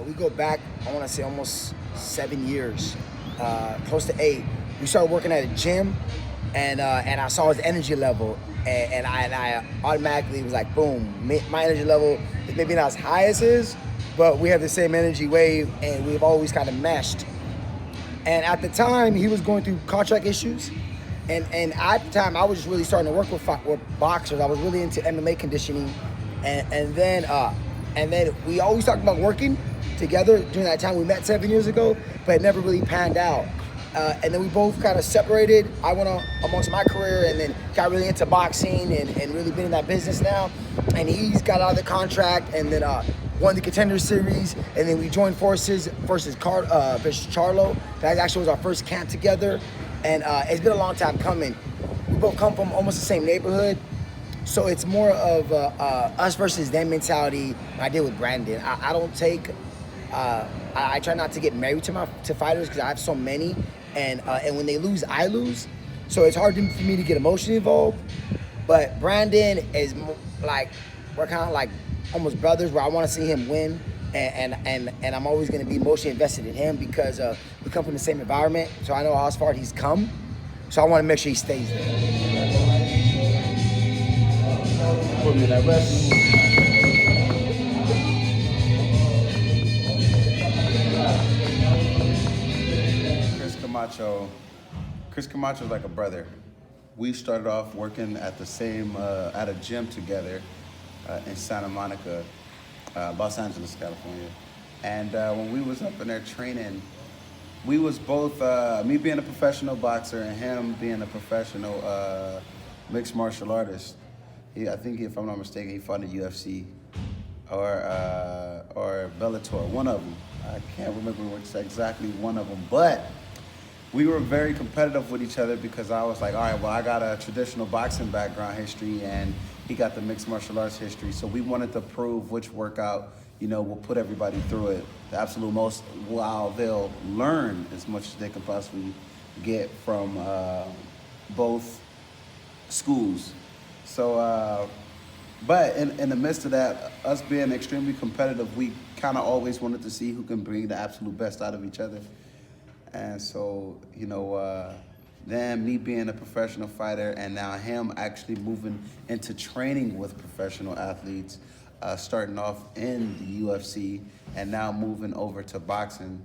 we go back, I want to say almost 7 years, close to 8. We started working at a gym, and I saw his energy level, and I automatically was like, boom, my energy level is maybe not as high as his, but we have the same energy wave, and we've always kind of meshed. And at the time, he was going through contract issues, and at the time, I was just really starting to work with boxers. I was really into MMA conditioning, and then we always talked about working together during that time. We met 7 years ago, but it never really panned out. And then we both kind of separated. I went on amongst my career and then got really into boxing and really been in that business now. And he's got out of the contract and then won the Contender Series. And then we joined forces versus Charlo. That actually was our first camp together. And it's been a long time coming. We both come from almost the same neighborhood. So it's more of us versus them mentality I did with Brandon. I don't take, I try not to get married to fighters because I have so many. And when they lose, I lose. So it's hard for me to get emotionally involved. But Brandon is like, we're kind of like almost brothers where I want to see him win. And I'm always going to be emotionally invested in him because we come from the same environment. So I know how far he's come. So I want to make sure he stays there. Put me in that rest. Chris Camacho is like a brother. We started off working at the same, at a gym together in Santa Monica, Los Angeles, California. And when we was up in there training, we was both, me being a professional boxer and him being a professional mixed martial artist. I think if I'm not mistaken, he fought in the UFC or Bellator, one of them. I can't remember what's exactly one of them, but we were very competitive with each other because I was like, all right, well, I got a traditional boxing background history and he got the mixed martial arts history. So we wanted to prove which workout, will put everybody through it. The absolute most, while they'll learn as much as they can possibly get from both schools. So, but in the midst of that, us being extremely competitive, we kind of always wanted to see who can bring the absolute best out of each other. And so, then me being a professional fighter and now him actually moving into training with professional athletes, starting off in the UFC and now moving over to boxing,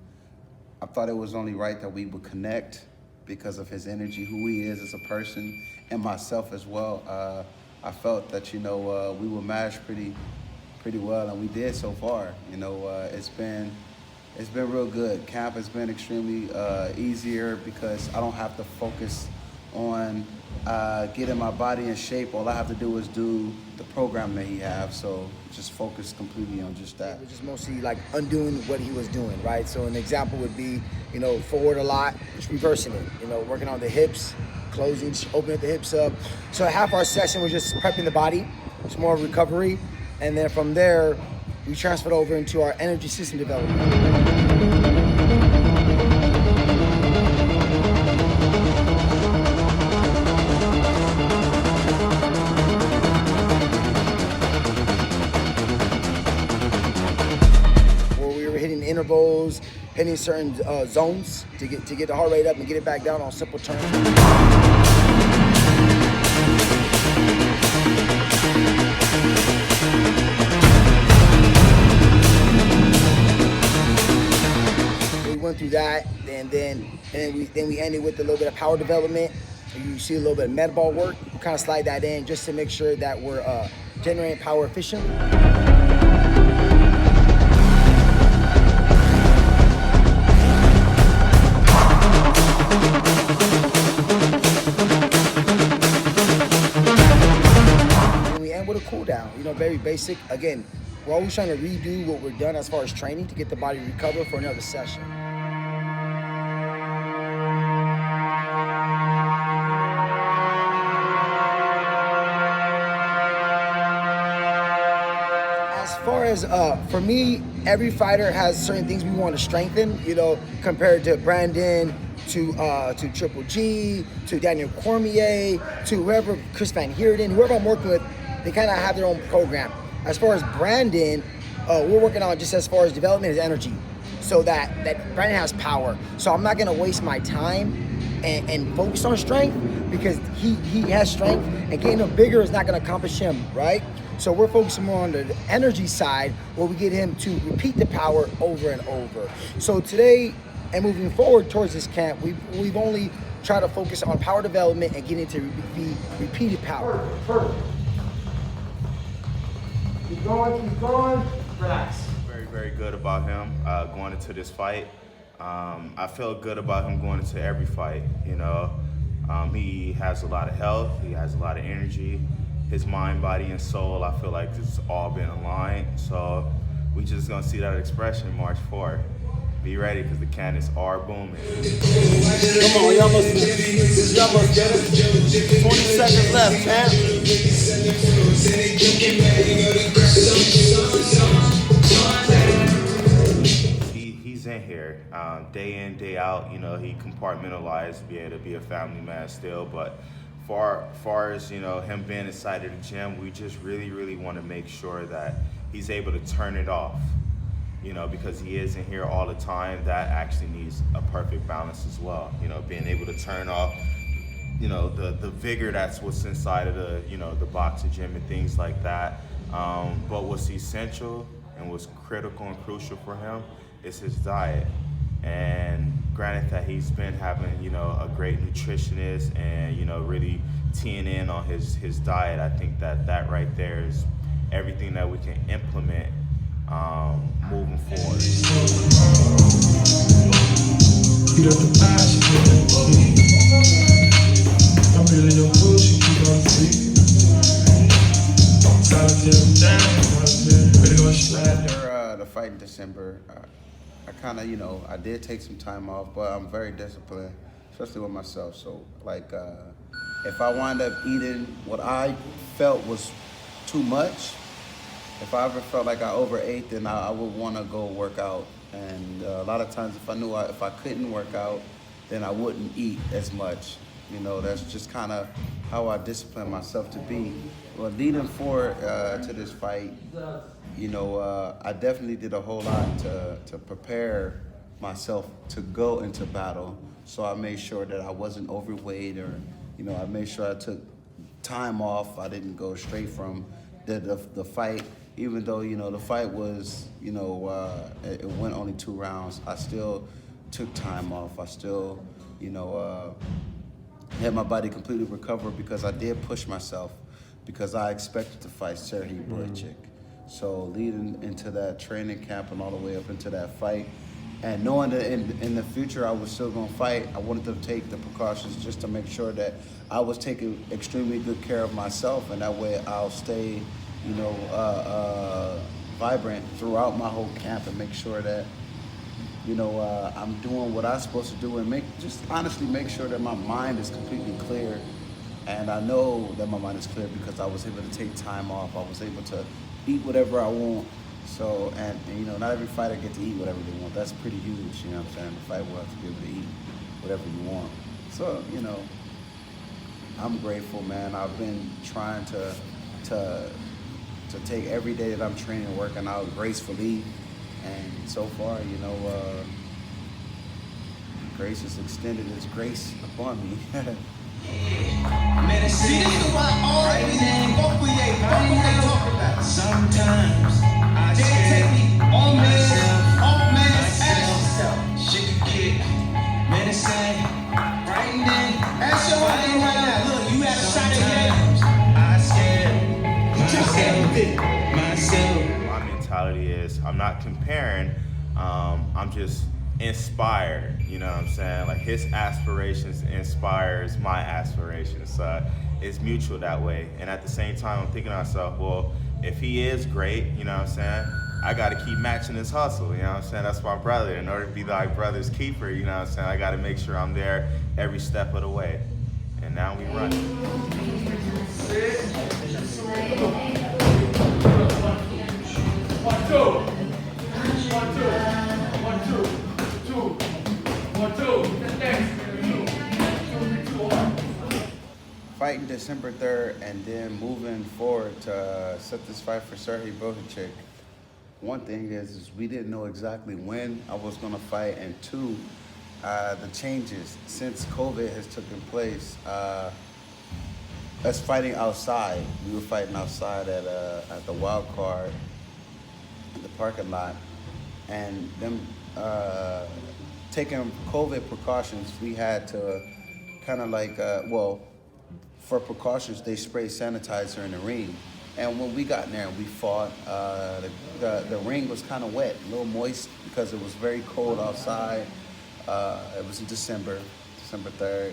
I thought it was only right that we would connect because of his energy, who he is as a person, and myself as well. I felt that, we would mash pretty well, and we did so far. It's been real good. Camp has been extremely easier because I don't have to focus on getting my body in shape. All I have to do is do the program that he has. So just focus completely on just that. It was just mostly like undoing what he was doing, right? So an example would be, forward a lot, just reversing it, working on the hips, closing, opening the hips up. So half our session was just prepping the body. It's more recovery. And then from there, we transferred over into our energy system development. Intervals, hitting certain zones to get the heart rate up and get it back down on simple terms. We went through that, and then we ended with a little bit of power development. You see a little bit of med ball work. We kind of slide that in just to make sure that we're generating power efficiently. Cool down, very basic. Again, we're always trying to redo what we're done as far as training to get the body recovered for another session. As far as for me, every fighter has certain things we want to strengthen, compared to Brandon, to Triple G, to Daniel Cormier, to whoever, Chris Van Heerden, whoever I'm working with. They kind of have their own program. As far as Brandon, we're working on just as far as development is energy, so that Brandon has power. So I'm not gonna waste my time and focus on strength, because he has strength, and getting him bigger is not gonna accomplish him, right? So we're focusing more on the energy side, where we get him to repeat the power over and over. So today and moving forward towards this camp, we've only tried to focus on power development and getting to be repeated power. Perfect. Keep going, relax. Very, very good about him going into this fight. I feel good about him going into every fight, you know. He has a lot of health, he has a lot of energy. His mind, body, and soul, I feel like it's all been aligned. So we just gonna see that expression March 4th. Be ready, because the cannons are booming. Come on, y'all must get it. 20 seconds left, champ. He's in here, day in, day out. You know, he compartmentalized, be able to be a family man still. But far as, you know, him being inside of the gym, we just really want to make sure that he's able to turn it off. You know, because he is in here all the time, that actually needs a perfect balance as well. You know, being able to turn off, you know, the vigor that's what's inside of the, you know, the boxing gym and things like that. But what's essential and what's critical and crucial for him is his diet. And granted that he's been having, you know, a great nutritionist and, you know, really teeing in on his diet, I think that right there is everything that we can implement moving forward. After the fight in December, I kind of, you know, I did take some time off, but I'm very disciplined, especially with myself. So, like, if I wind up eating what I felt was too much, if I ever felt like I overate, then I would want to go work out. And a lot of times, if I knew if I couldn't work out, then I wouldn't eat as much. You know, that's just kind of how I discipline myself to be. Well, leading forward to this fight, you know, I definitely did a whole lot to prepare myself to go into battle. So I made sure that I wasn't overweight, or, you know, I made sure I took time off. I didn't go straight from the fight. Even though, you know, the fight was, you know, it went only 2 rounds, I still took time off. I still, you know, had my body completely recover, because I did push myself, because I expected to fight Serhiy Boychik. So leading into that training camp and all the way up into that fight, and knowing that in the future I was still gonna fight, I wanted to take the precautions just to make sure that I was taking extremely good care of myself, and that way I'll stay, you know, vibrant throughout my whole camp, and make sure that, you know, I'm doing what I'm supposed to do, and just honestly make sure that my mind is completely clear. And I know that my mind is clear because I was able to take time off. I was able to eat whatever I want. So, and you know, not every fighter gets to eat whatever they want. That's pretty huge, you know what I'm saying? The fight will have to be able to eat whatever you want. So, you know, I'm grateful, man. I've been trying to take every day that I'm training, working out gracefully. And so far, you know, grace has extended its grace upon me. Man, see, this is why all both we talk about. Sometimes I take me all man, ask yourself. Shit can get medicine right then. Ask your own thing right now. Look, you had a shot at myself. My mentality is, I'm not comparing, I'm just inspired, you know what I'm saying? Like, his aspirations inspires my aspirations. It's mutual that way. And at the same time, I'm thinking to myself, well, if he is great, you know what I'm saying, I got to keep matching his hustle, you know what I'm saying? That's my brother. In order to be my brother's keeper, you know what I'm saying, I got to make sure I'm there every step of the way. And now we run it. One, two. Fighting December 3rd, and then moving forward to set this fight for Serhiy Boychik. one thing is we didn't know exactly when I was gonna fight, and two, the changes since COVID has taken place. Us fighting outside, we were fighting outside at the wild card in the parking lot, and them taking COVID precautions. We had to kind of like well, for precautions, they spray sanitizer in the ring. And when we got in there and we fought, the ring was kind of wet, a little moist because it was very cold outside. It was in December 3rd.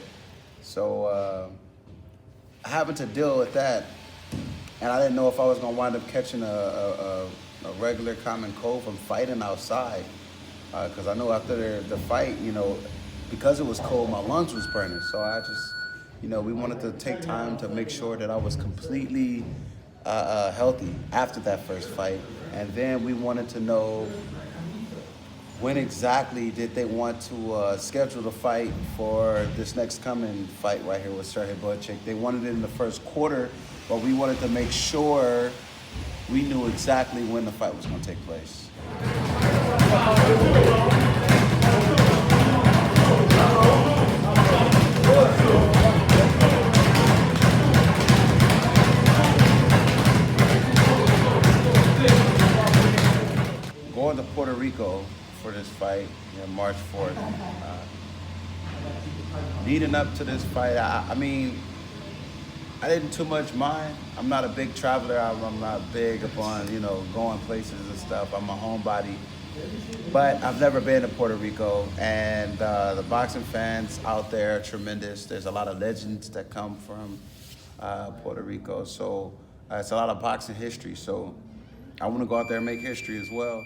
So having to deal with that, and I didn't know if I was gonna wind up catching a regular common cold from fighting outside. Because I know after the fight, you know, because it was cold, my lungs was burning. So I just, you know, we wanted to take time to make sure that I was completely healthy after that first fight. And then we wanted to know when exactly did they want to schedule the fight for this next coming fight right here with Sergey Boychik. They wanted it in the first quarter, but we wanted to make sure we knew exactly when the fight was going to take place. Going to Puerto Rico for this fight, March 4th. Leading up to this fight, I mean, I didn't too much mind. I'm not a big traveler. I'm not big upon, you know, going places and stuff. I'm a homebody. But I've never been to Puerto Rico, and the boxing fans out there are tremendous. There's a lot of legends that come from Puerto Rico. So it's a lot of boxing history. So I want to go out there and make history as well.